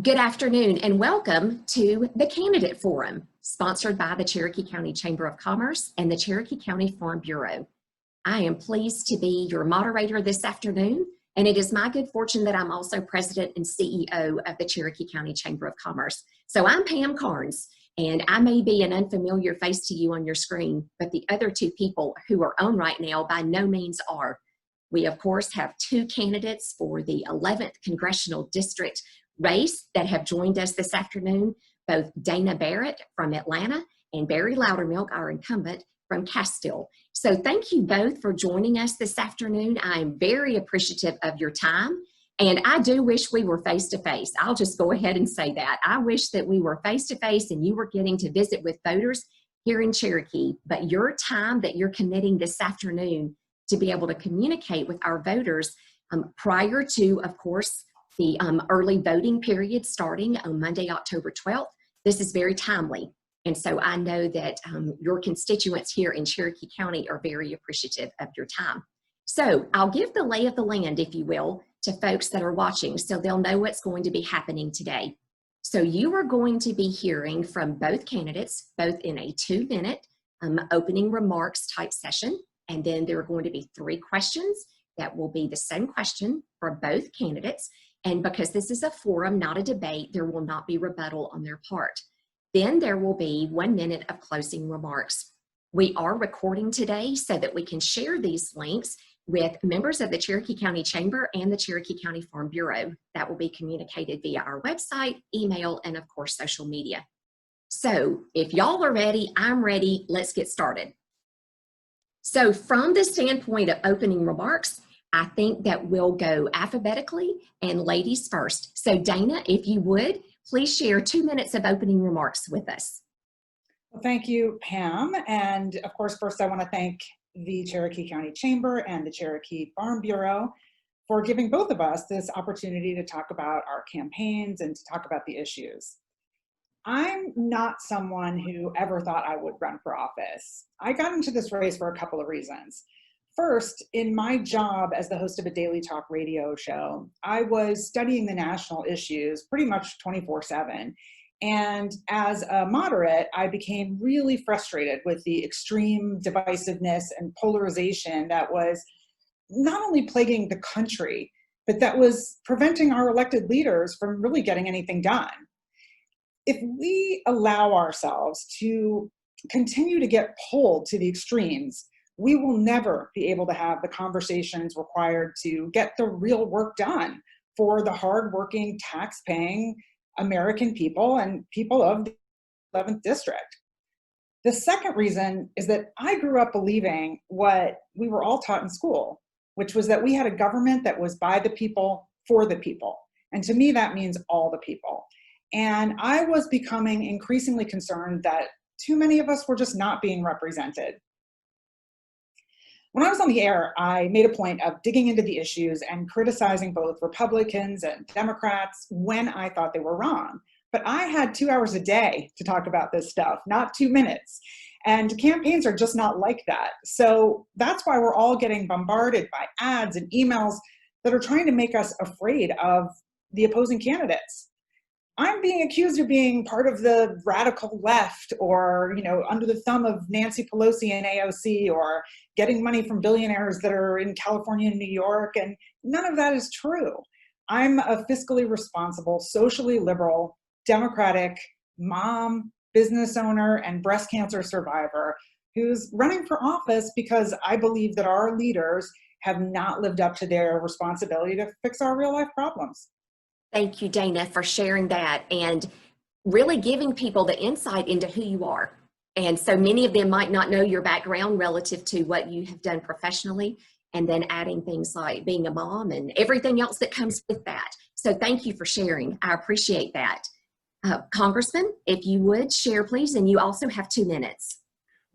Good afternoon and welcome to the Candidate Forum, sponsored by the Cherokee County Chamber of Commerce and the Cherokee County Farm Bureau. I am pleased to be your moderator this afternoon, and it is my good fortune that I'm also President and CEO of the Cherokee County Chamber of Commerce. So I'm Pam Carnes, and I may be an unfamiliar face to you on your screen, but the other two people who are on right now by no means are. We, of course, have two candidates for the 11th Congressional District race that have joined us this afternoon, both Dana Barrett from Atlanta and Barry Loudermilk, our incumbent from Castile. So thank you both for joining us this afternoon. I am very appreciative of your time, and I do wish we were face-to-face. I'll just go ahead and say that. I wish that we were face-to-face and you were getting to visit with voters here in Cherokee, but your time that you're committing this afternoon to be able to communicate with our voters prior to, of course, the early voting period starting on Monday, October 12th. This is very timely. And so I know that your constituents here in Cherokee County are very appreciative of your time. So I'll give the lay of the land, if you will, to folks that are watching so they'll know what's going to be happening today. So you are going to be hearing from both candidates, both in a 2-minute opening remarks type session. And then there are going to be 3 questions that will be the same question for both candidates. And because this is a forum, not a debate, there will not be rebuttal on their part. Then there will be 1 minute of closing remarks. We are recording today so that we can share these links with members of the Cherokee County Chamber and the Cherokee County Farm Bureau. That will be communicated via our website, email, and of course, social media. So if y'all are ready, I'm ready, let's get started. So from the standpoint of opening remarks, I think that we'll go alphabetically and ladies first. So Dana, if you would, please share 2 minutes of opening remarks with us. Well, thank you, Pam. And of course, first I want to thank the Cherokee County Chamber and the Cherokee Farm Bureau for giving both of us this opportunity to talk about our campaigns and to talk about the issues. I'm not someone who ever thought I would run for office. I got into this race for a couple of reasons. First, in my job as the host of a daily talk radio show, I was studying the national issues pretty much 24/7. And as a moderate, I became really frustrated with the extreme divisiveness and polarization that was not only plaguing the country, but that was preventing our elected leaders from really getting anything done. If we allow ourselves to continue to get pulled to the extremes, we will never be able to have the conversations required to get the real work done for the hardworking, tax-paying American people and people of the 11th District. The second reason is that I grew up believing what we were all taught in school, which was that we had a government that was by the people, for the people. And to me, that means all the people. And I was becoming increasingly concerned that too many of us were just not being represented. When I was on the air, I made a point of digging into the issues and criticizing both Republicans and Democrats when I thought they were wrong. But I had 2 hours a day to talk about this stuff, not 2 minutes. And campaigns are just not like that. So that's why we're all getting bombarded by ads and emails that are trying to make us afraid of the opposing candidates. I'm being accused of being part of the radical left or, under the thumb of Nancy Pelosi and AOC or getting money from billionaires that are in California and New York. And none of that is true. I'm a fiscally responsible, socially liberal, democratic mom, business owner, and breast cancer survivor who's running for office because I believe that our leaders have not lived up to their responsibility to fix our real life problems. Thank you, Dana, for sharing that and really giving people the insight into who you are. And so many of them might not know your background relative to what you have done professionally, and then adding things like being a mom and everything else that comes with that. So thank you for sharing. I appreciate that. Congressman, if you would share, please, and you also have 2 minutes.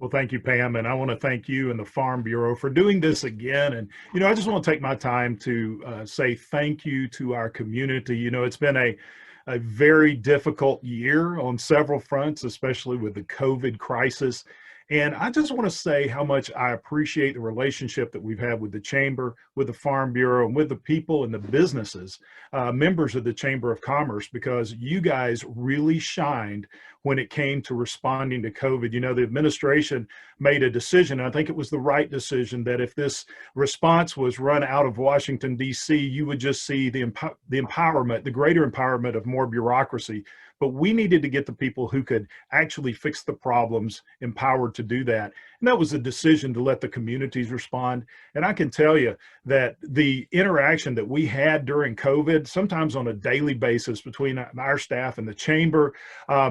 Well, thank you, Pam, and I want to thank you and the Farm Bureau for doing this again. And, I just want to take my time to say thank you to our community. It's been a very difficult year on several fronts, especially with the COVID crisis. And I just want to say how much I appreciate the relationship that we've had with the Chamber, with the Farm Bureau, and with the people and the businesses, members of the Chamber of Commerce, because you guys really shined when it came to responding to COVID. You know, the administration made a decision, and I think it was the right decision, that if this response was run out of Washington, D.C., you would just see the empowerment, the greater empowerment of more bureaucracy. But we needed to get the people who could actually fix the problems empowered to do that. And that was a decision to let the communities respond. And I can tell you that the interaction that we had during COVID, sometimes on a daily basis between our staff and the Chamber,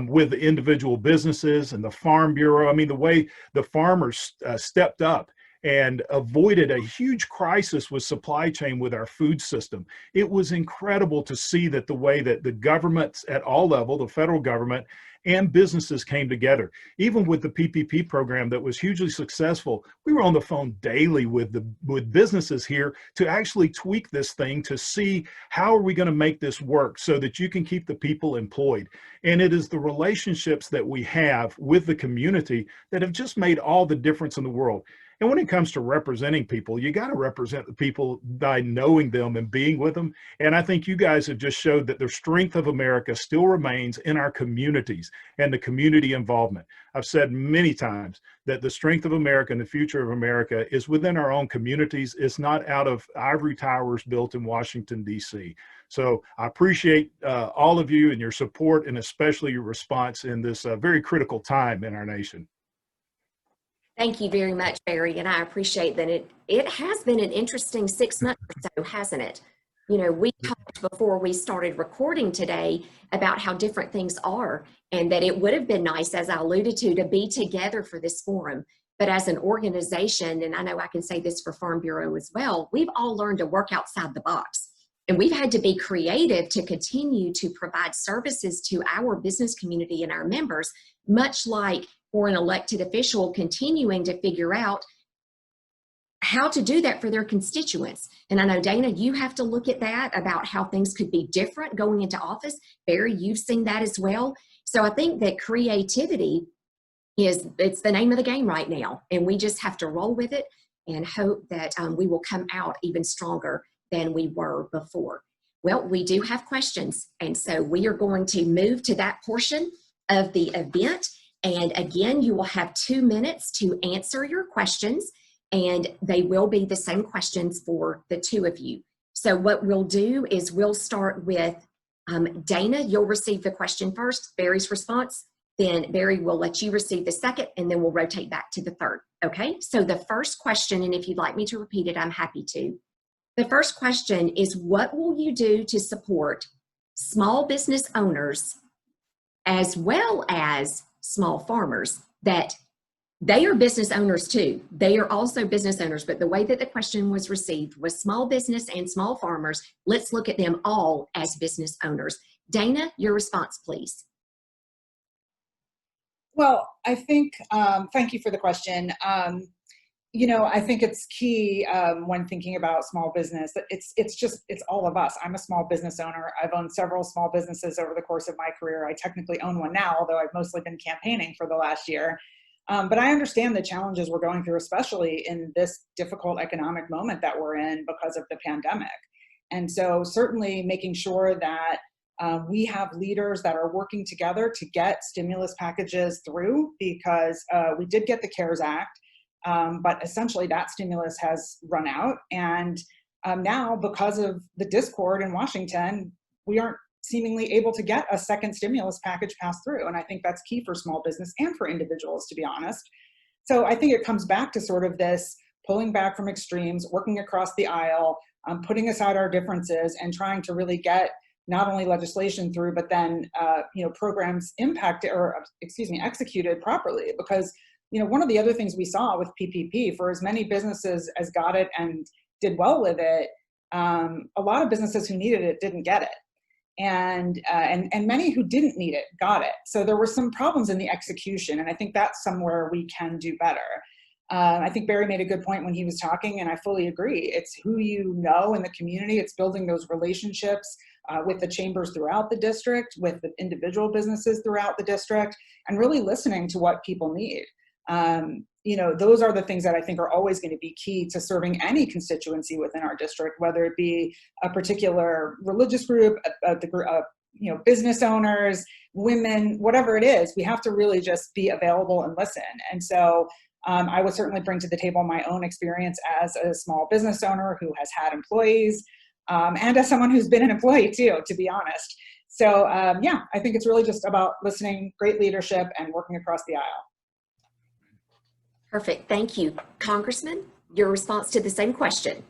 with the individual businesses and the Farm Bureau, I mean, the way the farmers stepped up and avoided a huge crisis with supply chain with our food system. It was incredible to see that the way that the governments at all levels, the federal government and businesses came together. Even with the PPP program that was hugely successful, we were on the phone daily with businesses here to actually tweak this thing to see how are we going to make this work so that you can keep the people employed. And it is the relationships that we have with the community that have just made all the difference in the world. And when it comes to representing people, you got to represent the people by knowing them and being with them. And I think you guys have just showed that the strength of America still remains in our communities and the community involvement. I've said many times that the strength of America and the future of America is within our own communities. It's not out of ivory towers built in Washington, D.C. So I appreciate all of you and your support, and especially your response in this very critical time in our nation. Thank you very much, Barry, and I appreciate that it has been an interesting 6 months or so, hasn't it? You know, we talked before we started recording today about how different things are, and that it would have been nice, as I alluded to be together for this forum. But as an organization, and I know I can say this for Farm Bureau as well, we've all learned to work outside the box. And we've had to be creative to continue to provide services to our business community and our members, much like for an elected official continuing to figure out how to do that for their constituents. And I know, Dana, you have to look at that about how things could be different going into office. Barry, you've seen that as well. So I think that creativity it's the name of the game right now. And we just have to roll with it and hope that we will come out even stronger than we were before. Well, we do have questions. And so we are going to move to that portion of the event. And again, you will have 2 minutes to answer your questions, and they will be the same questions for the two of you. So what we'll do is we'll start with Dana. You'll receive the question first, Barry's response, then Barry will let you receive the second, and then we'll rotate back to the third. Okay, so the first question, and if you'd like me to repeat it, I'm happy to. The first question is, what will you do to support small business owners as well as small farmers? That they are business owners too. They are also business owners, but the way that the question was received was small business and small farmers. Let's look at them all as business owners. Dana, your response, please. Well, I think, thank you for the question. You know, I think it's key when thinking about small business that it's all of us. I'm a small business owner. I've owned several small businesses over the course of my career. I technically own one now, although I've mostly been campaigning for the last year. But I understand the challenges we're going through, especially in this difficult economic moment that we're in because of the pandemic. And so certainly making sure that we have leaders that are working together to get stimulus packages through, because we did get the CARES Act. But essentially that stimulus has run out. And now, because of the discord in Washington, we aren't seemingly able to get a second stimulus package passed through. And I think that's key for small business and for individuals, to be honest. So I think it comes back to sort of this pulling back from extremes, working across the aisle, putting aside our differences and trying to really get not only legislation through, but then programs executed properly. Because one of the other things we saw with PPP, for as many businesses as got it and did well with it, a lot of businesses who needed it didn't get it. And many who didn't need it got it. So there were some problems in the execution, and I think that's somewhere we can do better. I think Barry made a good point when he was talking, and I fully agree. It's who you know in the community. It's building those relationships with the chambers throughout the district, with the individual businesses throughout the district, and really listening to what people need. Those are the things that I think are always going to be key to serving any constituency within our district, whether it be a particular religious group, business owners, women, whatever it is. We have to really just be available and listen. And so I would certainly bring to the table my own experience as a small business owner who has had employees, and as someone who's been an employee too, to be honest. So I think it's really just about listening, great leadership, and working across the aisle. Perfect. Thank you. Congressman, your response to the same question.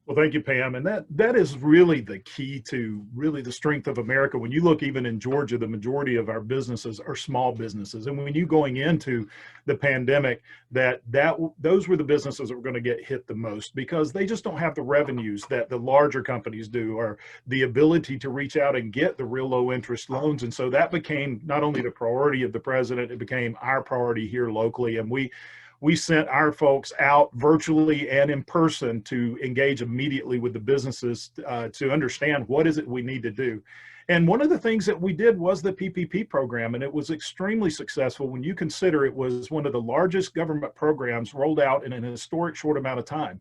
Well, thank you, Pam. And that is really the key to really the strength of America. When you look even in Georgia, the majority of our businesses are small businesses. And when you going into the pandemic, those were the businesses that were going to get hit the most because they just don't have the revenues that the larger companies do or the ability to reach out and get the real low interest loans. And so that became not only the priority of the president, it became our priority here locally. And we sent our folks out virtually and in person to engage immediately with the businesses to understand what is it we need to do. And one of the things that we did was the PPP program, and it was extremely successful when you consider it was one of the largest government programs rolled out in an historic short amount of time.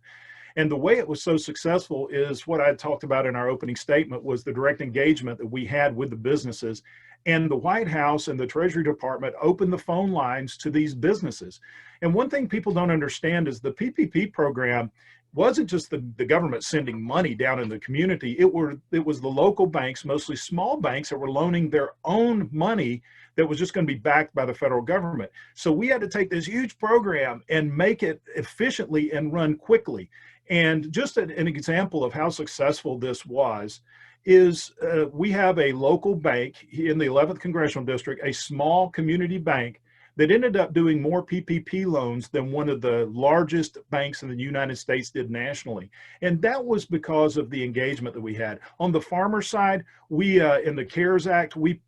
And the way it was so successful is what I talked about in our opening statement was the direct engagement that we had with the businesses. And the White House and the Treasury Department opened the phone lines to these businesses. And one thing people don't understand is the PPP program wasn't just the government sending money down in the community. It was the local banks, mostly small banks, that were loaning their own money that was just going to be backed by the federal government. So we had to take this huge program and make it efficiently and run quickly. And just an example of how successful this was is we have a local bank in the 11th Congressional District, a small community bank that ended up doing more PPP loans than one of the largest banks in the United States did nationally. And that was because of the engagement that we had. On the farmer side, we, in the CARES Act, we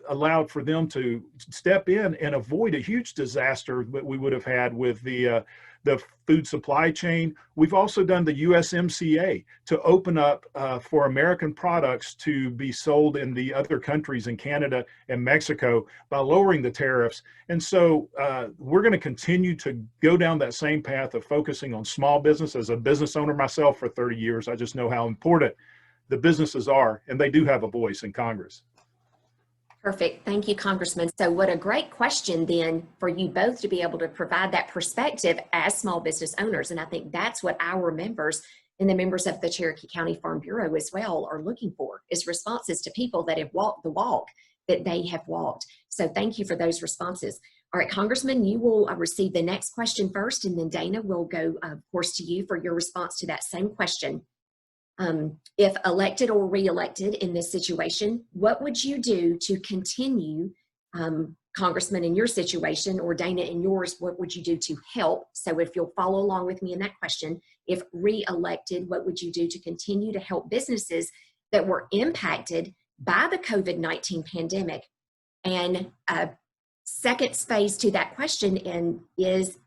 allowed for them to step in and avoid a huge disaster that we would have had with the food supply chain. We've also done the USMCA to open up for American products to be sold in the other countries in Canada and Mexico by lowering the tariffs. And so we're going to continue to go down that same path of focusing on small business. As a business owner myself for 30 years, I just know how important the businesses are, and they do have a voice in Congress. Perfect. Thank you, Congressman. So what a great question then for you both to be able to provide that perspective as small business owners. And I think that's what our members and the members of the Cherokee County Farm Bureau as well are looking for, is responses to people that have walked the walk that they have walked. So thank you for those responses. All right, Congressman, you will receive the next question first, and then Dana will go, of course, to you for your response to that same question. If elected or re-elected in this situation, what would you do to continue, Congressman, in your situation, or Dana, in yours, what would you do to help? So if you'll follow along with me in that question, if re-elected, what would you do to continue to help businesses that were impacted by the COVID-19 pandemic? And second phase to that question is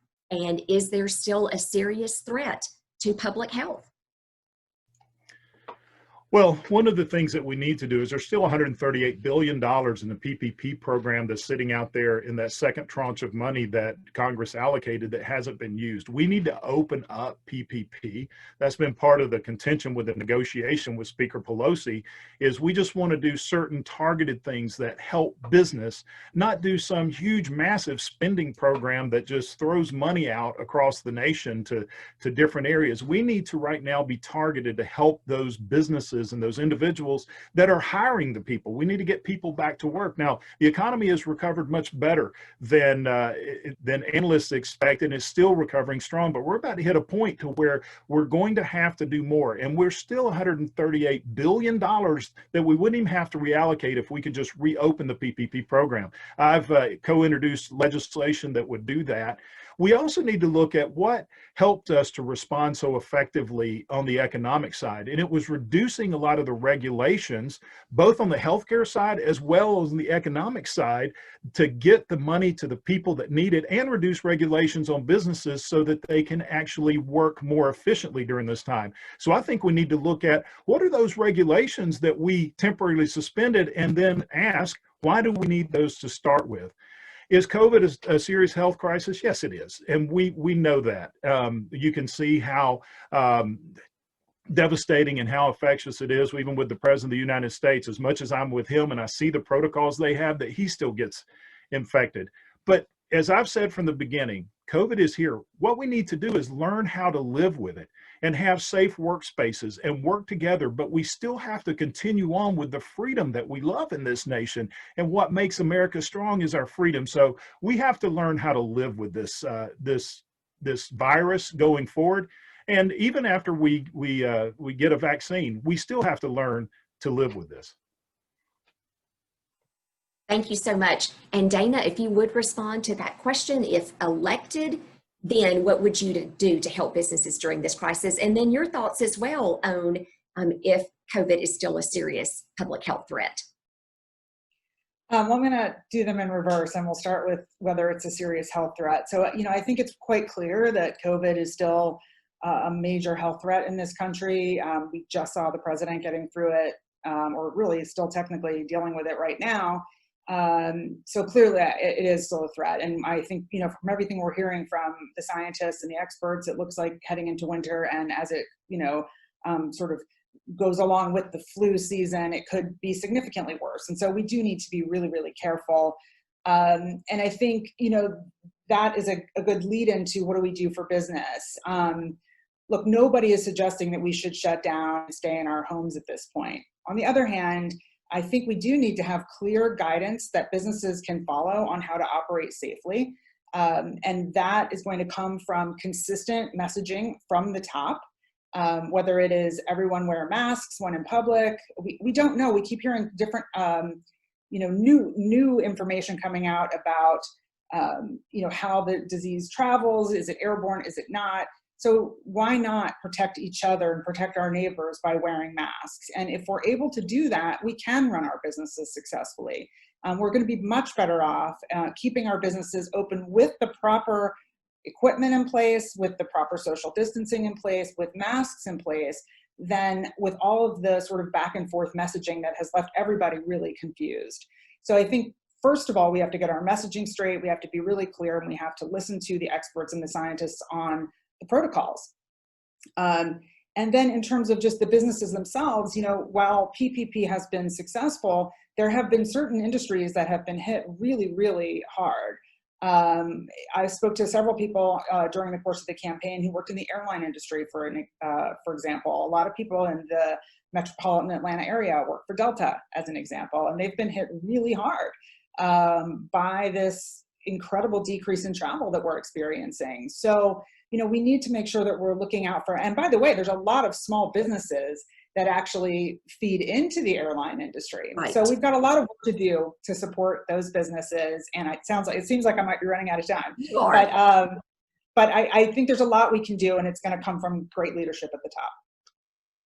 there still a serious threat to public health? Well, one of the things that we need to do is there's still $138 billion in the PPP program that's sitting out there in that second tranche of money that Congress allocated that hasn't been used. We need to open up PPP. That's been part of the contention with the negotiation with Speaker Pelosi, is we just want to do certain targeted things that help business, not do some huge, massive spending program that just throws money out across the nation to different areas. We need to right now be targeted to help those businesses and those individuals that are hiring the people. We need to get people back to work. Now, the economy has recovered much better than analysts expect, and is still recovering strong, but we're about to hit a point to where we're going to have to do more. And we're still $138 billion that we wouldn't even have to reallocate if we could just reopen the PPP program. I've co-introduced legislation that would do that. We also need to look at what helped us to respond so effectively on the economic side. And it was reducing a lot of the regulations, both on the healthcare side as well as on the economic side, to get the money to the people that need it, and reduce regulations on businesses so that they can actually work more efficiently during this time. So I think we need to look at what are those regulations that we temporarily suspended, and then ask, why do we need those to start with? Is COVID a serious health crisis? Yes, it is. And we know that. You can see how devastating and how infectious it is, even with the President of the United States. As much as I'm with him and I see the protocols they have, that he still gets infected. But as I've said from the beginning, COVID is here. What we need to do is learn how to live with it and have safe workspaces and work together. But we still have to continue on with the freedom that we love in this nation. And what makes America strong is our freedom. So we have to learn how to live with this virus going forward. And even after we get a vaccine, we still have to learn to live with this. Thank you so much. And Dana, if you would respond to that question, if elected, then what would you do to help businesses during this crisis? And then your thoughts as well on if COVID is still a serious public health threat. I'm going to do them in reverse, and we'll start with whether it's a serious health threat. So, I think it's quite clear that COVID is still a major health threat in this country. We just saw the president getting through it, or really still technically dealing with it right now. So clearly it is still a threat. And I think, from everything we're hearing from the scientists and the experts, it looks like heading into winter, and as it, sort of goes along with the flu season, it could be significantly worse. And so we do need to be really, really careful. And I think, that is a good lead into what do we do for business? Look, nobody is suggesting that we should shut down and stay in our homes at this point. On the other hand, I think we do need to have clear guidance that businesses can follow on how to operate safely. And that is going to come from consistent messaging from the top, whether it is everyone wear masks when in public. We don't know. We keep hearing different, new information coming out about, how the disease travels. Is it airborne? Is it not? So why not protect each other and protect our neighbors by wearing masks? And if we're able to do that, we can run our businesses successfully. We're going to be much better off keeping our businesses open with the proper equipment in place, with the proper social distancing in place, with masks in place, than with all of the sort of back and forth messaging that has left everybody really confused. So I think, first of all, we have to get our messaging straight. We have to be really clear, and we have to listen to the experts and the scientists on the protocols. And then in terms of just the businesses themselves, while PPP has been successful, there have been certain industries that have been hit really, really hard. I spoke to several people during the course of the campaign who worked in the airline industry, for example. A lot of people in the metropolitan Atlanta area work for Delta, as an example, and they've been hit really hard by this incredible decrease in travel that we're experiencing. So, we need to make sure that we're looking out for, and by the way, there's a lot of small businesses that actually feed into the airline industry. Right. So we've got a lot of work to do to support those businesses. And it seems like I might be running out of time. You are. But I think there's a lot we can do, and it's going to come from great leadership at the top.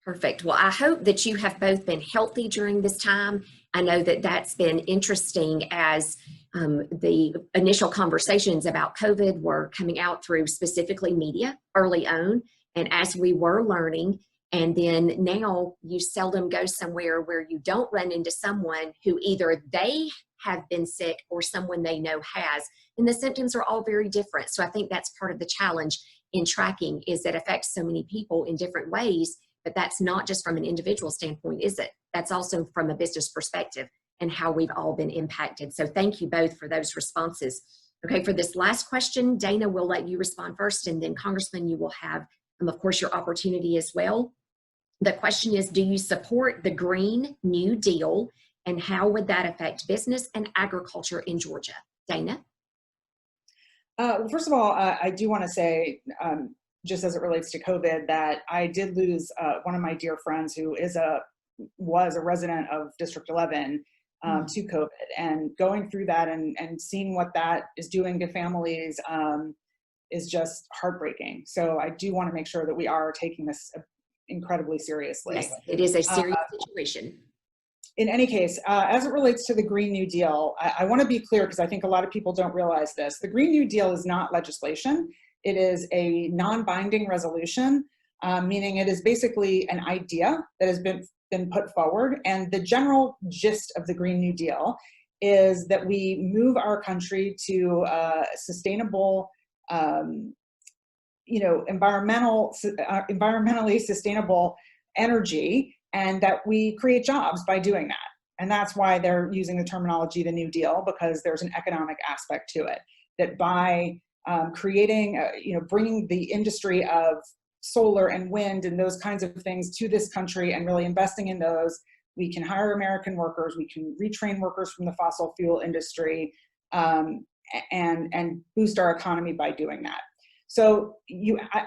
Perfect. Well, I hope that you have both been healthy during this time. I know that that's been interesting as the initial conversations about COVID were coming out through specifically media early on. And as we were learning, and then now you seldom go somewhere where you don't run into someone who either they have been sick or someone they know has. And the symptoms are all very different. So I think that's part of the challenge in tracking, is that it affects so many people in different ways. But that's not just from an individual standpoint, is it? That's also from a business perspective and how we've all been impacted. So thank you both for those responses. Okay, for this last question, Dana, we'll let you respond first, and then Congressman, you will have, of course, your opportunity as well. The question is, do you support the Green New Deal, and how would that affect business and agriculture in Georgia? Dana? Well, first of all, I do want to say, just as it relates to COVID, that I did lose one of my dear friends who was a resident of District 11 to COVID, and going through that and seeing what that is doing to families is just heartbreaking. So I do want to make sure that we are taking this incredibly seriously. Yes, it is a serious situation. In any case, as it relates to the Green New Deal, I want to be clear, because I think a lot of people don't realize this. The Green New Deal is not legislation. It is a non-binding resolution, meaning it is basically an idea that has been put forward. And the general gist of the Green New Deal is that we move our country to sustainable, environmentally sustainable energy, and that we create jobs by doing that. And that's why they're using the terminology, the New Deal, because there's an economic aspect to it, that by creating, bringing the industry of solar and wind and those kinds of things to this country and really investing in those, we can hire American workers, we can retrain workers from the fossil fuel industry, and boost our economy by doing that. So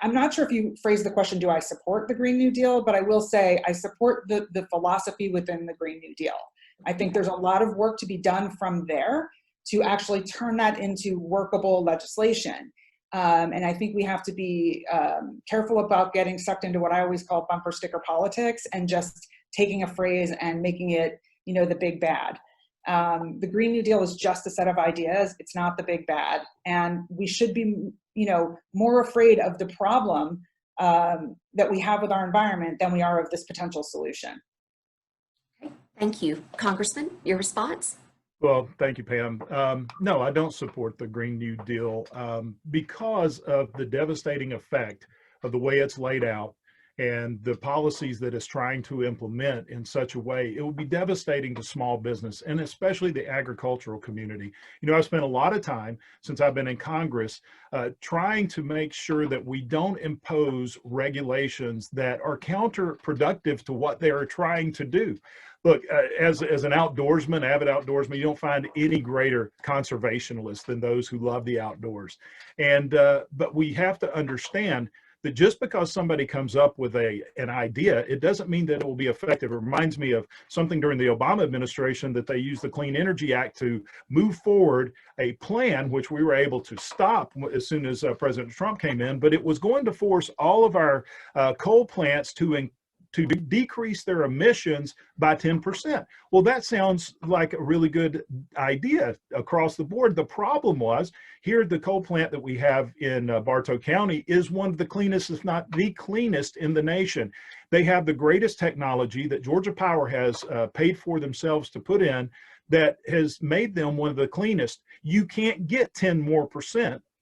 I'm not sure if you phrased the question, do I support the Green New Deal? But I will say I support the philosophy within the Green New Deal. I think there's a lot of work to be done from there to actually turn that into workable legislation. And I think we have to be careful about getting sucked into what I always call bumper sticker politics and just taking a phrase and making it, the big bad. The Green New Deal is just a set of ideas. It's not the big bad. And we should be, more afraid of the problem that we have with our environment than we are of this potential solution. Thank you. Congressman, your response? Well, thank you, Pam. No, I don't support the Green New Deal because of the devastating effect of the way it's laid out and the policies that it's trying to implement in such a way. It would be devastating to small business and especially the agricultural community. I've spent a lot of time since I've been in Congress trying to make sure that we don't impose regulations that are counterproductive to what they are trying to do. Look, as an outdoorsman, avid outdoorsman, you don't find any greater conservationist than those who love the outdoors. And but we have to understand that just because somebody comes up with an idea, it doesn't mean that it will be effective. It reminds me of something during the Obama administration that they used the Clean Energy Act to move forward a plan, which we were able to stop as soon as President Trump came in, but it was going to force all of our coal plants to decrease their emissions by 10%. Well, that sounds like a really good idea across the board. The problem was, here the coal plant that we have in Bartow County is one of the cleanest, if not the cleanest in the nation. They have the greatest technology that Georgia Power has paid for themselves to put in that has made them one of the cleanest. You can't get 10% more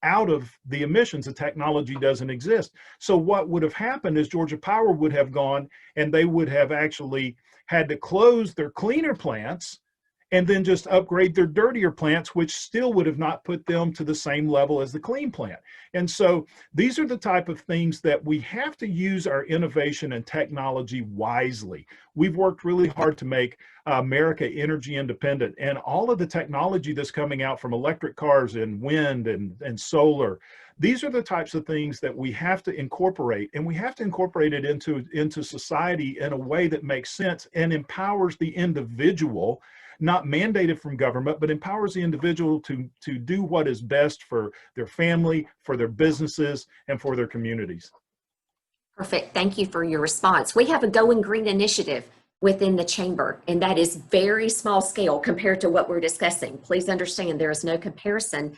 out of the emissions. The technology doesn't exist. So what would have happened is Georgia Power would have gone and they would have actually had to close their cleaner plants and then just upgrade their dirtier plants, which still would have not put them to the same level as the clean plant. And so these are the type of things that we have to use our innovation and technology wisely. We've worked really hard to make America energy independent, and all of the technology that's coming out from electric cars and wind and solar, these are the types of things that we have to incorporate, and we have to incorporate it into society in a way that makes sense and empowers the individual, not mandated from government, but empowers the individual to do what is best for their family, for their businesses, and for their communities. Perfect. Thank you for your response. We have a Going Green initiative within the chamber, and that is very small scale compared to what we're discussing. Please understand there is no comparison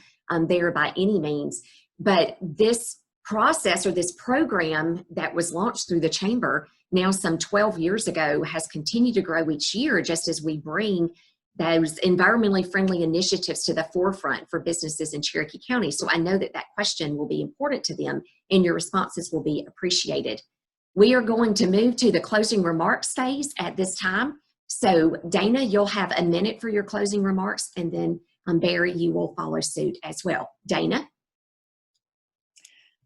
there by any means, but this process or this program that was launched through the chamber now some 12 years ago has continued to grow each year, just as we bring those environmentally friendly initiatives to the forefront for businesses in Cherokee County. So I know that that question will be important to them and your responses will be appreciated. We are going to move to the closing remarks phase at this time. So Dana, you'll have a minute for your closing remarks, and then Barry, you will follow suit as well. Dana?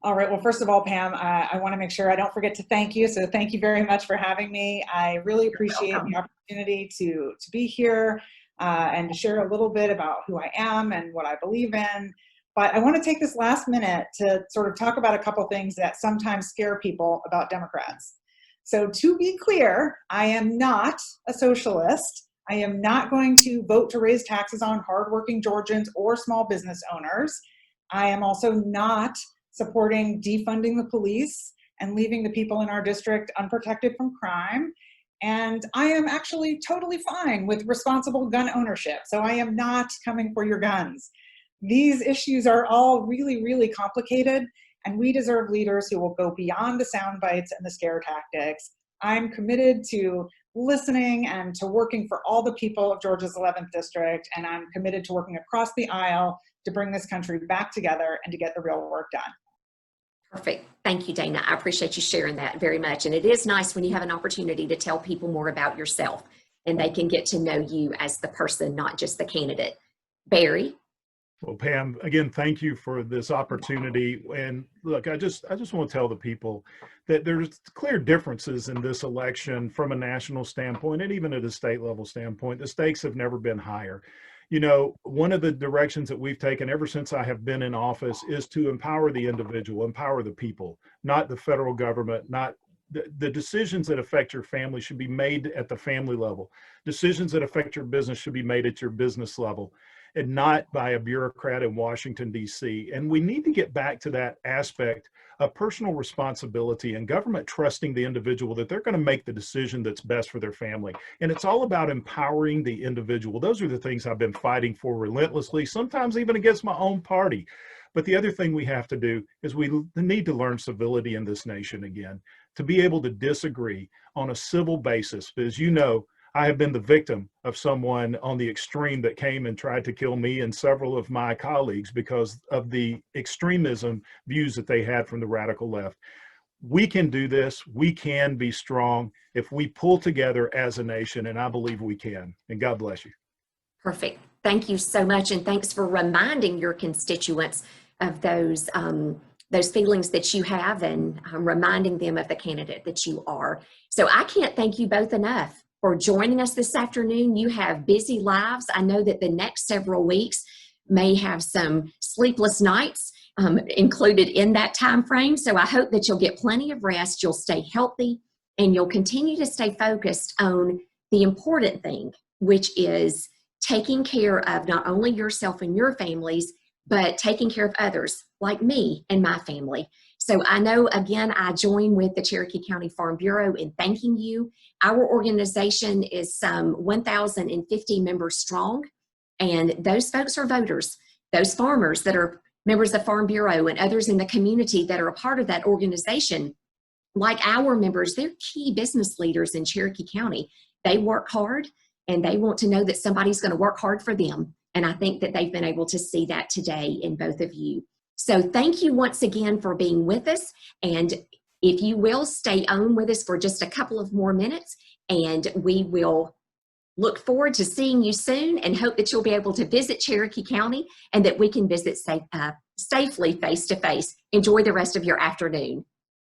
All right. Well, first of all, Pam, I want to make sure I don't forget to thank you. So thank you very much for having me. I really appreciate the opportunity to be here and to share a little bit about who I am and what I believe in. But I want to take this last minute to sort of talk about a couple things that sometimes scare people about Democrats. So to be clear, I am not a socialist. I am not going to vote to raise taxes on hardworking Georgians or small business owners. I am also not supporting defunding the police and leaving the people in our district unprotected from crime. And I am actually totally fine with responsible gun ownership. So I am not coming for your guns. These issues are all really, really complicated, and we deserve leaders who will go beyond the sound bites and the scare tactics I'm committed to listening and to working for all the people of Georgia's 11th district, and I'm committed to working across the aisle to bring this country back together and to get the real work done. Perfect. Thank you, Dana. I appreciate you sharing that very much. And it is nice when you have an opportunity to tell people more about yourself and they can get to know you as the person, not just the candidate. Barry? Well, Pam, again, thank you for this opportunity. And look, I just want to tell the people that there's clear differences in this election from a national standpoint and even at a state level standpoint. The stakes have never been higher. You know, one of the directions that we've taken ever since I have been in office is to empower the individual, empower the people, not the federal government, not the decisions that affect your family should be made at the family level. Decisions that affect your business should be made at your business level, and not by a bureaucrat in Washington, D.C. And we need to get back to that aspect of personal responsibility and government trusting the individual that they're going to make the decision that's best for their family. And it's all about empowering the individual. Those are the things I've been fighting for relentlessly, sometimes even against my own party. But the other thing we have to do is we need to learn civility in this nation again, to be able to disagree on a civil basis. Because, you know, I have been the victim of someone on the extreme that came and tried to kill me and several of my colleagues because of the extremism views that they had from the radical left. We can do this. We can be strong if we pull together as a nation, and I believe we can. And God bless you. Perfect. Thank you so much. And thanks for reminding your constituents of those feelings that you have and reminding them of the candidate that you are. So I can't thank you both enough for joining us this afternoon. You have busy lives. I know that the next several weeks may have some sleepless nights included in that time frame. So I hope that you'll get plenty of rest, you'll stay healthy, and you'll continue to stay focused on the important thing, which is taking care of not only yourself and your families, but taking care of others like me and my family. So I know, again, I join with the Cherokee County Farm Bureau in thanking you. Our organization is some 1,050 members strong, and those folks are voters. Those farmers that are members of Farm Bureau and others in the community that are a part of that organization, like our members, they're key business leaders in Cherokee County. They work hard, and they want to know that somebody's going to work hard for them. And I think that they've been able to see that today in both of you. So thank you once again for being with us. And if you will, stay on with us for just a couple of more minutes, and we will look forward to seeing you soon and hope that you'll be able to visit Cherokee County and that we can visit safely face to face. Enjoy the rest of your afternoon.